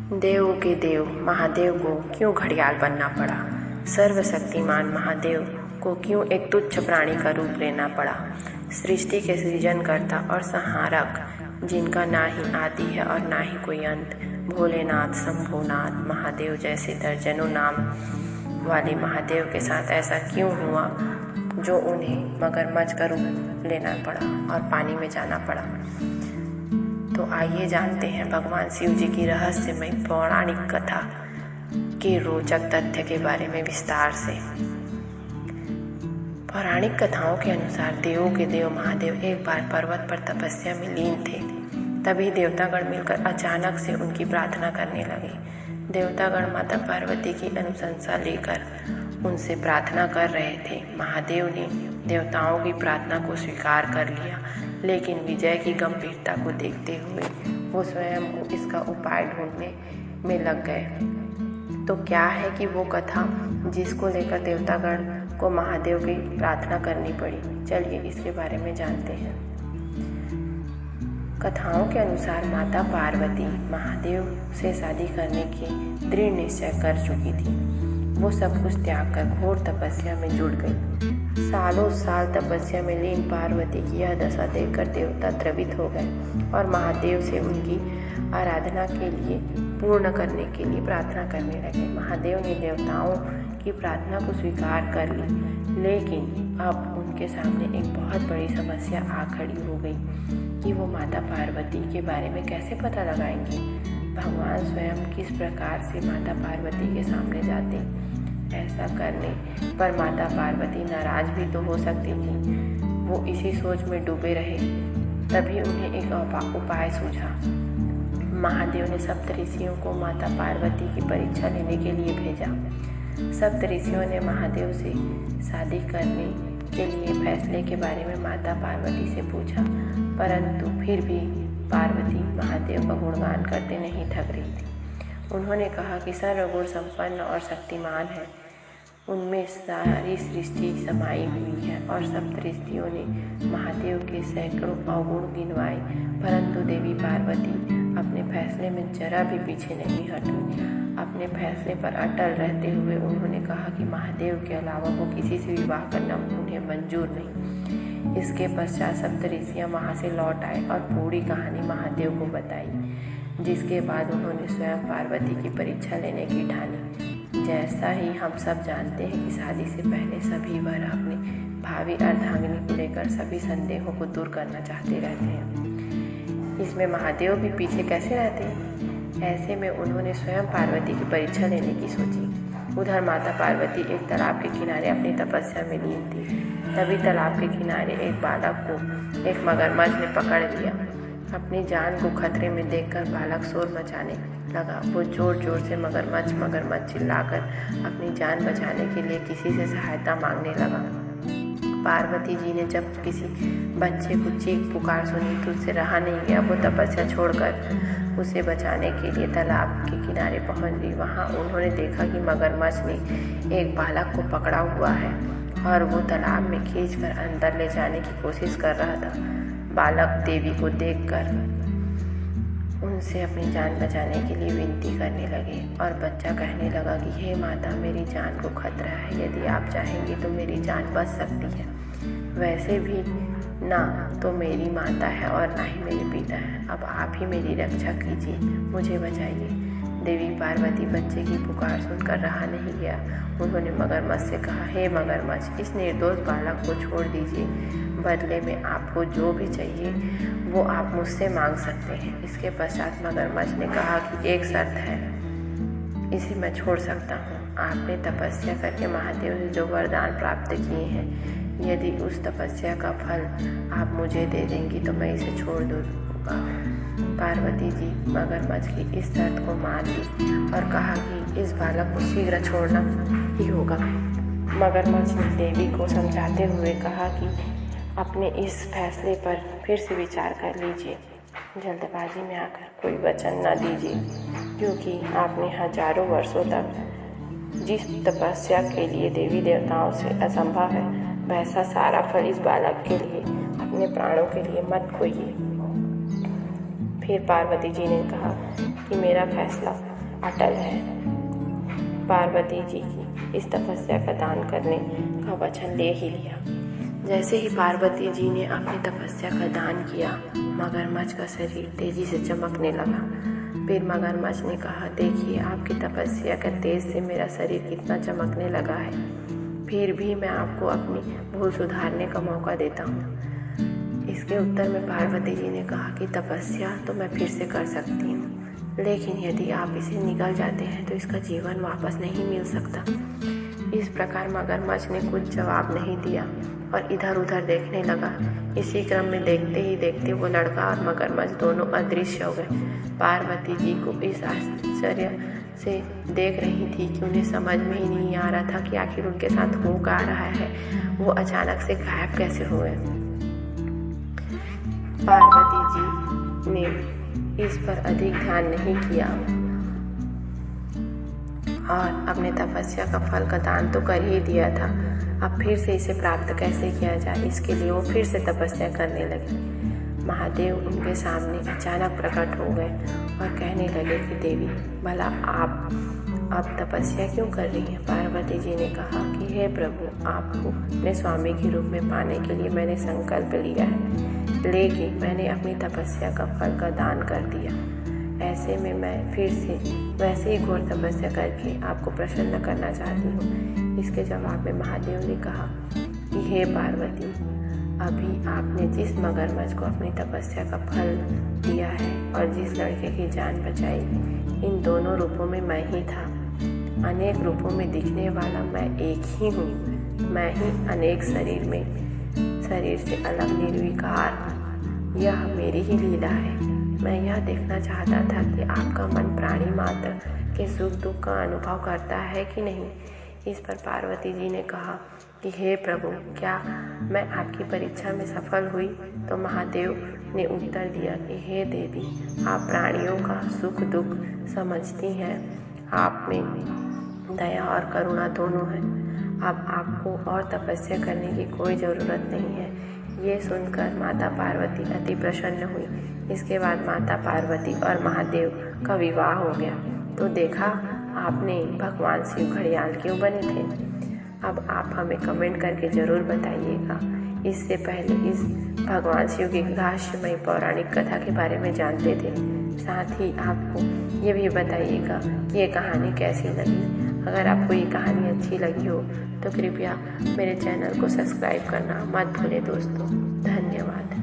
देवों के देव महादेव को क्यों घड़ियाल बनना पड़ा? सर्वशक्तिमान महादेव को क्यों एक तुच्छ प्राणी का रूप लेना पड़ा? सृष्टि के सृजनकर्ता और संहारक, जिनका ना ही आदि है और ना ही कोई अंत, भोलेनाथ, शंभुनाथ, महादेव जैसे दर्जनों नाम वाले महादेव के साथ ऐसा क्यों हुआ जो उन्हें मगरमच्छ का रूप लेना पड़ा और पानी में जाना पड़ा? तो आइए जानते हैं भगवान शिव जी की रहस्यमय पौराणिक कथा के रोचक तथ्य के बारे में विस्तार से। पौराणिक कथाओं के अनुसार देवों के देव महादेव एक बार पर्वत पर तपस्या में लीन थे। तभी देवतागण मिलकर अचानक से उनकी प्रार्थना करने लगे। देवतागण माता पार्वती की अनुशंसा लेकर उनसे प्रार्थना कर रहे थे। महादेव ने देवताओं की प्रार्थना को स्वीकार कर लिया, लेकिन विजय की गंभीरता को देखते हुए वो स्वयं को इसका उपाय ढूंढने में लग गए। तो क्या है कि वो कथा जिसको लेकर देवतागण को महादेव की प्रार्थना करनी पड़ी? चलिए इसके बारे में जानते हैं। कथाओं के अनुसार माता पार्वती महादेव से शादी करने की दृढ़ निश्चय कर चुकी थी। वो सब कुछ त्याग कर घोर तपस्या में जुट गई। सालों साल तपस्या में लीन पार्वती की यह दशा देखकर देवता द्रवित हो गए और महादेव से उनकी आराधना के लिए पूर्ण करने के लिए प्रार्थना करने लगे। महादेव ने देवताओं की प्रार्थना को स्वीकार कर ली, लेकिन अब उनके सामने एक बहुत बड़ी समस्या आ खड़ी हो गई कि वो माता पार्वती के बारे में कैसे पता लगाएंगे। भगवान स्वयं किस प्रकार से माता पार्वती के सामने जाते? ऐसा करने पर माता पार्वती नाराज भी तो हो सकती थी। वो इसी सोच में डूबे रहे। तभी उन्हें एक उपाय सूझा। महादेव ने सप्तऋषियों को माता पार्वती की परीक्षा लेने के लिए भेजा। सप्तऋषियों ने महादेव से शादी करने के लिए फैसले के बारे में माता पार्वती से पूछा, परंतु फिर भी पार्वती महादेव का गुणगान करते नहीं थक रही थी। उन्होंने कहा कि सर्वगुण संपन्न और शक्तिमान है, उनमें सारी सृष्टि समाई हुई है। और सप्तऋषियों ने महादेव के सैकड़ों अवगुण गिनवाए, परंतु देवी पार्वती अपने फैसले में जरा भी पीछे नहीं हटी। अपने फैसले पर अटल रहते हुए उन्होंने कहा कि महादेव के अलावा वो किसी से विवाह करना उन्हें मंजूर नहीं। इसके पश्चात सप्तऋषियां वहां से लौट आए और पूरी कहानी महादेव को बताई, जिसके बाद उन्होंने स्वयं पार्वती की परीक्षा लेने की ठानी। जैसा ही हम सब जानते हैं कि शादी से पहले सभी वर अपने भावी अर्धांगिनी को लेकर सभी संदेहों को दूर करना चाहते रहते हैं। इसमें महादेव भी पीछे कैसे रहते हैं? ऐसे में उन्होंने स्वयं पार्वती की परीक्षा लेने की सोची। उधर माता पार्वती एक तालाब के किनारे अपनी तपस्या में लीन थी। तभी तालाब के किनारे एक बालक को एक मगरमच्छ ने पकड़ लिया। अपनी जान को खतरे में देखकर बालक शोर मचाने लगा। वो जोर जोर से मगरमच्छ मगरमच्छ चिल्लाकर अपनी जान बचाने के लिए किसी से सहायता मांगने लगा। पार्वती जी ने जब किसी बच्चे को चीख पुकार सुनी तो उससे रहा नहीं गया। वो तपस्या छोड़कर उसे बचाने के लिए तालाब के किनारे पहुंच गई। वहां उन्होंने देखा कि मगरमच्छ ने एक बालक को पकड़ा हुआ है और वो तालाब में खींचकर अंदर ले जाने की कोशिश कर रहा था। बालक देवी को देखकर उनसे अपनी जान बचाने के लिए विनती करने लगे और बच्चा कहने लगा कि हे माता, मेरी जान को खतरा है, यदि आप चाहेंगी तो मेरी जान बच सकती है। वैसे भी ना तो मेरी माता है और ना ही मेरे पिता है, अब आप ही मेरी रक्षा कीजिए, मुझे बचाइए। देवी पार्वती बच्चे की पुकार सुनकर रहा नहीं गया। उन्होंने मगरमच्छ से कहा, हे मगरमच्छ, इस निर्दोष बालक को छोड़ दीजिए। बदले में आपको जो भी चाहिए वो आप मुझसे मांग सकते हैं। इसके पश्चात मगरमच्छ ने कहा कि एक शर्त है, इसे मैं छोड़ सकता हूँ। आपने तपस्या करके महादेव से जो वरदान प्राप्त किए हैं, यदि उस तपस्या का फल आप मुझे दे देंगी तो मैं इसे छोड़ दूँगा। पार्वती जी मगरमच्छ की इस शर्त को मान ली और कहा कि इस बालक को शीघ्र छोड़ना ही होगा। मगरमच्छ ने देवी को समझाते हुए कहा कि अपने इस फैसले पर फिर से विचार कर लीजिए। जल्दबाजी में आकर कोई वचन न दीजिए, क्योंकि आपने हजारों वर्षों तक जिस तपस्या के लिए देवी देवताओं से असंभव है, वैसा सारा फल इस बालक के लिए, अपने प्राणों के लिए मत खोइए। फिर पार्वती जी ने कहा कि मेरा फैसला अटल है। पार्वती जी की इस तपस्या का दान करने का वचन ले ही लिया। जैसे ही पार्वती जी ने अपनी तपस्या का दान किया, मगरमच्छ का शरीर तेजी से चमकने लगा। फिर मगरमच्छ ने कहा, देखिए आपकी तपस्या के तेज से मेरा शरीर कितना चमकने लगा है, फिर भी मैं आपको अपनी भूल सुधारने का मौका देता हूँ। इसके उत्तर में पार्वती जी ने कहा कि तपस्या तो मैं फिर से कर सकती हूँ, लेकिन यदि आप इसे निगल जाते हैं तो इसका जीवन वापस नहीं मिल सकता। इस प्रकार मगरमच्छ ने कुछ जवाब नहीं दिया और इधर उधर देखने लगा। इसी क्रम में देखते ही देखते वो लड़का और मगरमच्छ दोनों अदृश्य हो गए। पार्वती जी को इस आश्चर्य से देख रही थी कि उन्हें समझ में ही नहीं आ रहा था कि आखिर उनके साथ हो क्या रहा है। वो अचानक से गायब कैसे हुए। पार्वती जी ने इस पर अधिक ध्यान नहीं किया और अपने तपस्या का फल का दान तो कर ही दिया था। अब फिर से इसे प्राप्त कैसे किया जाए, इसके लिए वो फिर से तपस्या करने लगी। महादेव उनके सामने अचानक प्रकट हो गए और कहने लगे कि देवी, भला आप अब तपस्या क्यों कर रही हैं? पार्वती जी ने कहा कि हे प्रभु, आपको अपने स्वामी के रूप में पाने के लिए मैंने संकल्प लिया है, लेकिन मैंने अपनी तपस्या का फल का दान कर दिया। ऐसे में मैं फिर से वैसे ही घोर तपस्या करके आपको प्रसन्न करना चाहती हूँ। इसके जवाब में महादेव ने कहा कि हे पार्वती, अभी आपने जिस मगरमच्छ को अपनी तपस्या का फल दिया है और जिस लड़के की जान बचाई, इन दोनों रूपों में मैं ही था। अनेक रूपों में दिखने वाला मैं एक ही हूँ। मैं ही अनेक शरीर से अलग निर्विकार। यह मेरी ही लीला है। मैं यह देखना चाहता था कि आपका मन प्राणी मात्र के सुख दुख का अनुभव करता है कि नहीं। इस पर पार्वती जी ने कहा कि हे प्रभु, क्या मैं आपकी परीक्षा में सफल हुई? तो महादेव ने उत्तर दिया कि हे देवी, आप प्राणियों का सुख दुख समझती हैं। आप में दया और करुणा दोनों है। अब आपको और तपस्या करने की कोई ज़रूरत नहीं है। ये सुनकर माता पार्वती अति प्रसन्न हुई। इसके बाद माता पार्वती और महादेव का विवाह हो गया। तो देखा आपने, भगवान शिव घड़ियाल क्यों बने थे? अब आप हमें कमेंट करके ज़रूर बताइएगा। इससे पहले इस भगवान शिव की रहस्यमयी पौराणिक कथा के बारे में जानते थे। साथ ही आपको ये भी बताइएगा कि ये कहानी कैसी लगी। अगर आपको ये कहानी अच्छी लगी हो तो कृपया मेरे चैनल को सब्सक्राइब करना मत भूलें दोस्तों। धन्यवाद।